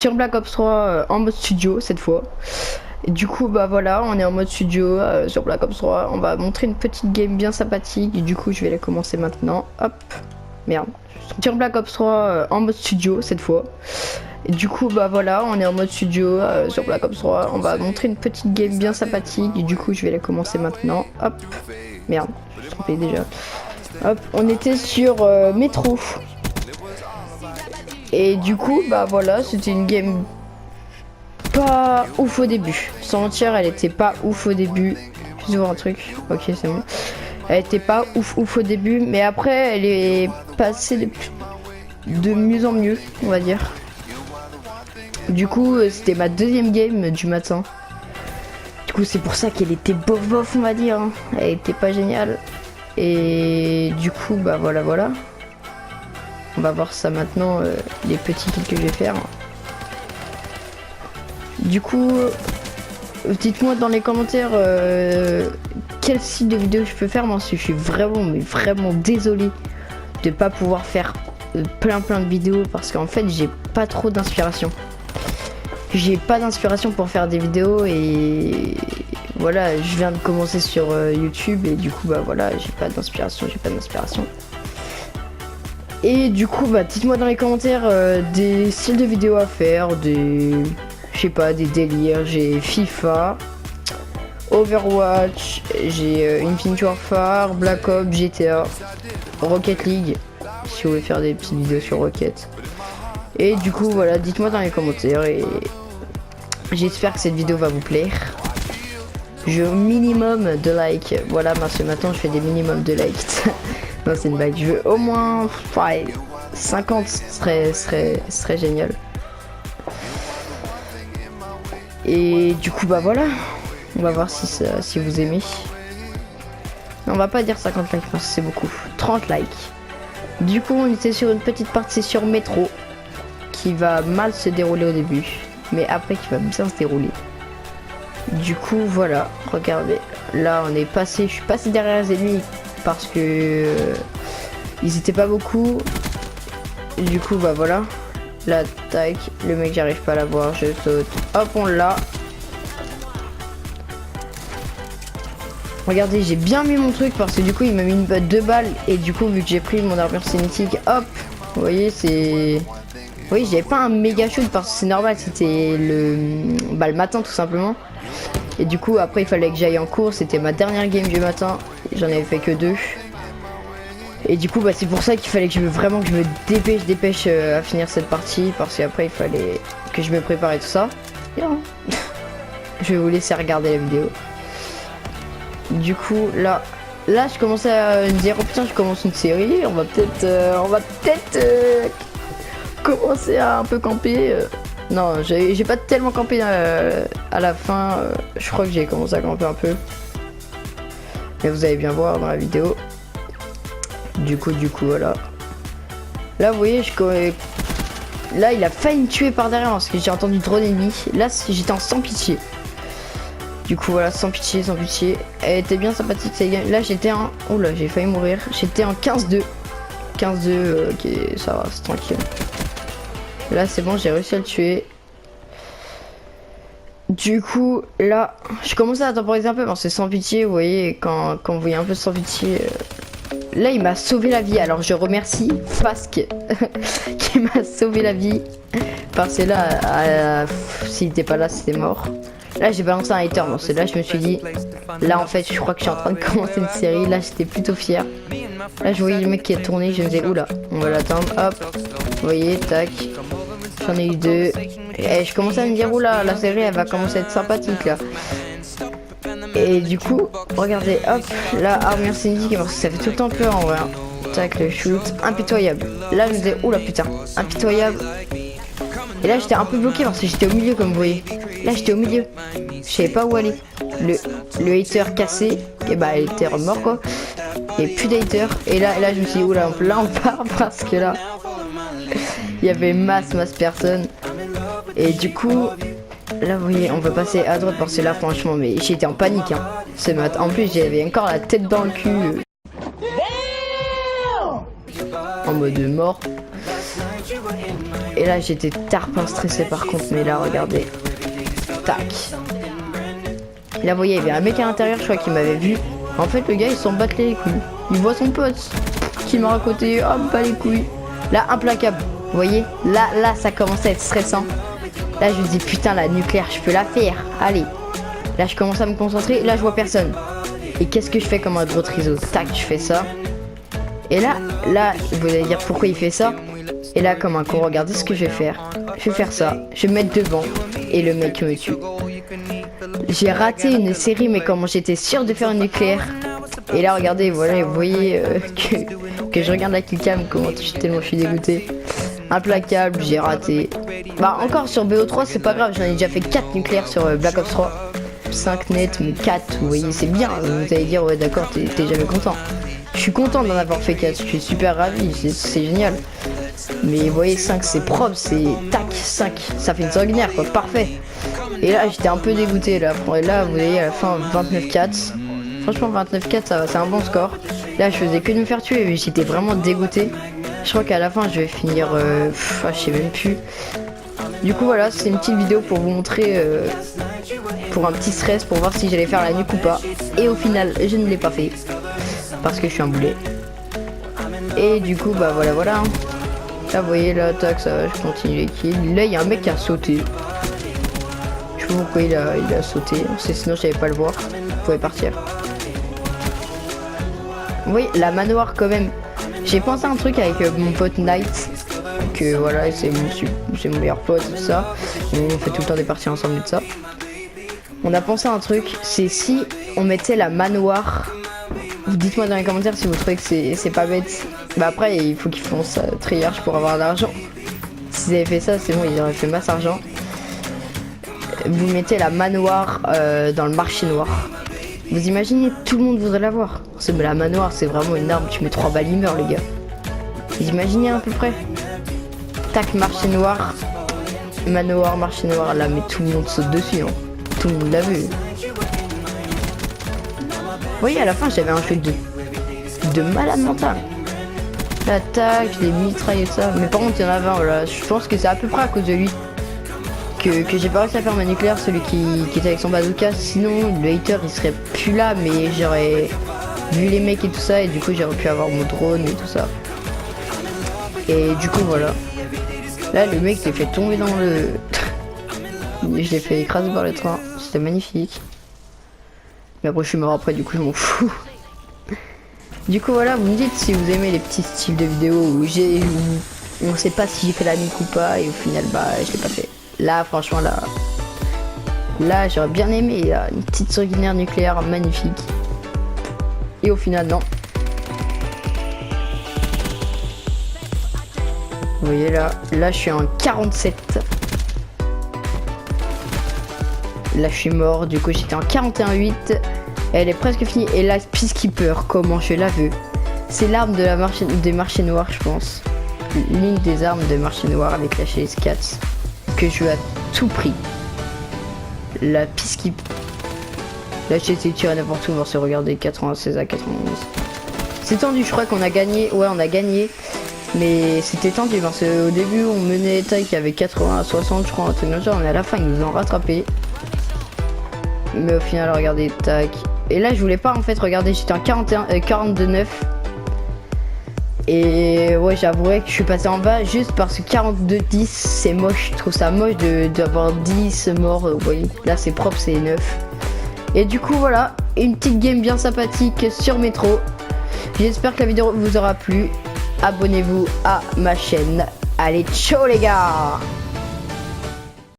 Sur Black Ops 3 en mode studio cette fois. Et du coup bah voilà, on est en mode studio sur Black Ops 3. On va montrer une petite game bien sympathique et du coup je vais la commencer maintenant. Hop, merde. Sur Black Ops 3 en mode studio cette fois. Et du coup bah voilà, on est en mode studio sur Black Ops 3. On va montrer une petite game bien sympathique et du coup je vais la commencer maintenant. Hop, merde, je me suis trompé déjà. Hop, on était sur Metro. Et du coup, bah voilà, c'était une game pas ouf au début. Sans mentir, elle était pas ouf au début. Je vais voir un truc. Ok, c'est bon. Elle était pas ouf au début, mais après, elle est passée de mieux en mieux, on va dire. Du coup, c'était ma deuxième game du matin. Du coup, c'est pour ça qu'elle était bof bof, on va dire. Hein. Elle était pas géniale. Et du coup, bah voilà. On va voir ça maintenant, les petits kills que je vais faire. Du coup, dites-moi dans les commentaires quel style de vidéo je peux faire. Moi, je suis vraiment désolé de pas pouvoir faire plein de vidéos parce qu'en fait, j'ai pas trop d'inspiration. J'ai pas d'inspiration pour faire des vidéos et voilà, je viens de commencer sur YouTube et du coup, bah voilà, j'ai pas d'inspiration. Et du coup, bah dites-moi dans les commentaires des styles de vidéos à faire, je sais pas, des délires. J'ai FIFA, Overwatch, j'ai Infinite Warfare, Black Ops, GTA, Rocket League, si vous voulez faire des petites vidéos sur Rocket. Et du coup, voilà, dites-moi dans les commentaires et j'espère que cette vidéo va vous plaire. J'ai au minimum de likes, voilà, parce que maintenant je fais des minimums de likes. Non, c'est une blague. Je veux au moins 50 serait génial. Et du coup, bah voilà. On va voir si vous aimez. Non, on va pas dire 50 likes parce que c'est beaucoup. 30 likes. Du coup, on était sur une petite partie sur Metro qui va mal se dérouler au début, mais après qui va bien se dérouler. Du coup, voilà. Regardez. Là, je suis passé derrière les ennemis. Parce que ils étaient pas beaucoup. Et du coup bah voilà. Là tac, le mec j'arrive pas à l'avoir, je saute. Hop on l'a. Regardez j'ai bien mis mon truc parce que du coup il m'a mis une balle 2 balles. Et du coup vu que j'ai pris mon armure cinétique, hop. Vous voyez c'est. Oui j'avais pas un méga shoot parce que c'est normal, c'était le matin tout simplement. Et du coup après il fallait que j'aille en cours, c'était ma dernière game du matin, j'en avais fait que 2. Et du coup bah c'est pour ça qu'il fallait que je me dépêche à finir cette partie, parce qu'après il fallait que je me prépare et tout ça. Bien. Je vais vous laisser regarder la vidéo. Du coup là je commençais à me dire oh putain je commence une série, on va peut-être commencer à un peu camper. Non, j'ai pas tellement campé à la fin. Je crois que j'ai commencé à camper un peu. Mais vous allez bien voir dans la vidéo. Du coup, voilà. Là, vous voyez, là, il a failli me tuer par derrière parce que j'ai entendu trop d'ennemis. Là, j'étais en sans pitié. Du coup, voilà, sans pitié. Elle était bien sympathique. Là, j'étais en... Oh là, j'ai failli mourir. J'étais en 15-2. 15-2, ok, ça va, c'est tranquille. Là c'est bon, j'ai réussi à le tuer. Du coup là je commençais à temporiser un peu parce que sans pitié, vous voyez, quand vous voyez un peu sans pitié, là il m'a sauvé la vie. Alors je remercie Fasque qui m'a sauvé la vie. Parce que là s'il était pas là c'était mort. Là j'ai balancé un hater, bon c'est là je me suis dit, là en fait je crois que je suis en train de commencer une série. Là j'étais plutôt fier. Là je voyais le mec qui est tourné, je me disais oula, on va l'attendre, hop. Vous voyez, tac. J'en ai eu 2. Et je commençais à me dire oula, la série elle va commencer à être sympathique là. Et du coup, regardez, hop, là armure cinétique, parce que ça fait tout le temps peur en vrai. Tac, le shoot, impitoyable. Là je me disais oula putain, impitoyable. Et là j'étais un peu bloqué parce que j'étais au milieu comme vous voyez. Là j'étais au milieu. Je savais pas où aller. Le hater cassé, et bah il était mort quoi. Et plus d'hater. Et là je me suis dit oula, là on part parce que là il y avait masse personne. Et du coup là vous voyez on peut passer à droite parce que là franchement mais j'étais en panique hein. Ce matin en plus j'avais encore la tête dans le cul en mode mort. Et là j'étais tarpin stressé par contre, mais là regardez. Tac. Là vous voyez, il y avait un mec à l'intérieur, je crois qu'il m'avait vu. En fait le gars il s'en bat les couilles. Il voit son pote qui m'a raconté, hop, pas les couilles. Là implacable, vous voyez, là ça commence à être stressant. Là je me dis putain la nucléaire je peux la faire, allez. Là je commence à me concentrer, là je vois personne. Et qu'est-ce que je fais comme un gros triso? Tac, je fais ça. Et là, vous allez dire pourquoi il fait ça. Et là comme un con, regardez ce que je vais faire. Je vais faire ça, je vais me mettre devant. Et le mec me tue. J'ai raté une série mais comment j'étais sûr de faire une nucléaire. Et là regardez, voilà, vous voyez que je regarde la killcam, comment tellement je suis dégoûté. Implacable, j'ai raté. Bah encore sur BO3 c'est pas grave, j'en ai déjà fait 4 nucléaires sur Black Ops 3. 5 net mais 4, vous voyez c'est bien. Vous allez dire ouais d'accord, t'es jamais content. Je suis content d'en avoir fait 4, je suis super ravi, c'est génial. Mais vous voyez 5 c'est propre, c'est tac 5, ça fait une sanguinaire quoi, parfait. Et là j'étais un peu dégoûté là. Et là vous voyez à la fin 29-4. Franchement 29-4 ça va, c'est un bon score. Là je faisais que de me faire tuer mais j'étais vraiment dégoûté. Je crois qu'à la fin je vais finir je sais même plus. Du coup voilà, c'est une petite vidéo pour vous montrer pour un petit stress, pour voir si j'allais faire la nuque ou pas. Et au final je ne l'ai pas fait parce que je suis un boulet. Et du coup bah voilà. Là vous voyez là, tac, ça va, je continue les kills. Là il y a un mec qui a sauté. Je sais pas pourquoi il a sauté, sinon je savais pas le voir. Vous pouvez partir. Vous voyez la manoir quand même. J'ai pensé à un truc avec mon pote Knight. Que voilà, c'est mon meilleur pote, tout ça. On fait tout le temps des parties ensemble et tout ça. On a pensé à un truc, c'est si on mettait la manoir. Dites-moi dans les commentaires si vous trouvez que c'est pas bête. Bah après il faut qu'ils font ça triage pour avoir de l'argent. S'ils avaient fait ça c'est bon, ils auraient fait masse argent. Vous mettez la manoir dans le marché noir. Vous imaginez, tout le monde voudrait l'avoir. La manoir c'est vraiment une arme, tu mets 3 balles il meurt les gars. Vous imaginez à peu près. Tac, marché noir. Manoir, marché noir, là mais tout le monde saute dessus hein. Tout le monde l'a vu. Vous voyez à la fin j'avais un jeu de malade mental. L'attaque, je l'ai mitraillé ça. Mais par contre il y en avait un là. Je pense que c'est à peu près à cause de lui que j'ai pas réussi à faire ma nucléaire, celui qui était avec son bazooka. Sinon le hater il serait plus là, mais j'aurais vu les mecs et tout ça. Et du coup j'aurais pu avoir mon drone et tout ça. Et du coup voilà. Là le mec s'est fait tomber dans le... Je l'ai fait écraser par le train. C'était magnifique. Mais après je suis mort après, du coup je m'en fous. Du coup voilà, vous me dites si vous aimez les petits styles de vidéos où on sait pas si j'ai fait la nuque ou pas et au final bah je l'ai pas fait. Là franchement là j'aurais bien aimé là, une petite sanguinaire nucléaire magnifique. Et au final non. Vous voyez là je suis en 47. Là je suis mort, du coup j'étais en 41-8. Elle est presque finie. Et là Peacekeeper, comment je la veux. C'est l'arme de des marchés noirs je pense. L'une des armes de marché noir avec la chaise 4 que je veux à tout prix. La Peacekeeper. Là j'ai essayé de tirer n'importe où, on va se regarder 96 à 91. C'est tendu, je crois qu'on a gagné. Ouais on a gagné. Mais c'était tendu parce qu'au début on menait taille avec 80 à 60 je crois, un truc comme ça, mais à la fin ils nous ont rattrapé. Mais au final regardez, tac. Et là je voulais pas en fait regarder, j'étais en 42-9. Et ouais j'avouerais que je suis passé en bas juste parce que 42-10 c'est moche, je trouve ça moche d'avoir 10 morts, vous voyez. Là c'est propre, c'est 9. Et du coup voilà, une petite game bien sympathique sur Metro. J'espère que la vidéo vous aura plu. Abonnez-vous à ma chaîne. Allez, ciao les gars!